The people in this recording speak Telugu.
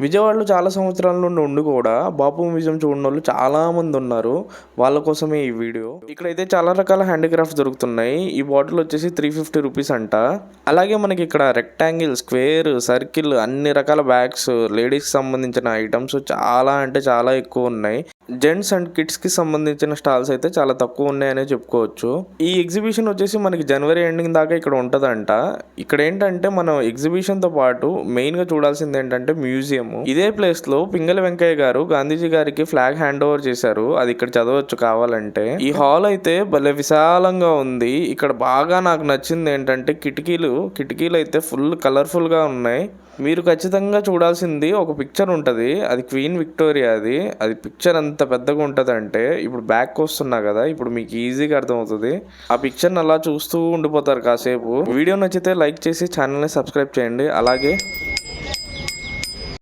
విజయవాడలో చాలా సంవత్సరాల నుండి ఉండి కూడా బాపు మ్యూజియం చూడనోళ్ళు చాలా మంది ఉన్నారు. వాళ్ళ కోసమే ఈ వీడియో. ఇక్కడైతే చాలా రకాల హ్యాండీక్రాఫ్ట్స్ దొరుకుతున్నాయి. ఈ బాటిల్ వచ్చేసి 350 రూపీస్ అంట. అలాగే మనకి ఇక్కడ రెక్టాంగిల్, స్క్వేర్, సర్కిల్ అన్ని రకాల బ్యాగ్స్, లేడీస్కి సంబంధించిన ఐటమ్స్ చాలా అంటే చాలా ఎక్కువ ఉన్నాయి. జెంట్స్ అండ్ కిడ్స్ కి సంబంధించిన స్టాల్స్ అయితే చాలా తక్కువ ఉన్నాయనే చెప్పుకోవచ్చు. ఈ ఎగ్జిబిషన్ వచ్చేసి మనకి జనవరి ఎండింగ్ దాకా ఇక్కడ ఉంటదంట. ఇక్కడ ఏంటంటే మనం ఎగ్జిబిషన్ తో పాటు మెయిన్ గా చూడాల్సింది ఏంటంటే మ్యూజియం. ఇదే ప్లేస్ లో పింగళి వెంకయ్య గారు గాంధీజీ గారికి ఫ్లాగ్ హ్యాండ్ ఓవర్ చేశారు. అది ఇక్కడ చదవచ్చు కావాలంటే. ఈ హాల్ అయితే భలే విశాలంగా ఉంది. ఇక్కడ బాగా నాకు నచ్చింది ఏంటంటే కిటికీలు అయితే ఫుల్ కలర్ఫుల్ గా ఉన్నాయి. మీరు ఖచ్చితంగా చూడాల్సింది ఒక పిక్చర్ ఉంటుంది. అది క్వీన్ విక్టోరియాది. అది పిక్చర్ అంత పెద్దగా ఉంటుంది అంటే ఇప్పుడు బ్యాక్ వస్తున్నా కదా, ఇప్పుడు మీకు ఈజీగా అర్థమవుతుంది. ఆ పిక్చర్ని అలా చూస్తూ ఉండిపోతారు కాసేపు. వీడియో నచ్చితే లైక్ చేసి ఛానల్ని సబ్స్క్రైబ్ చేయండి. అలాగే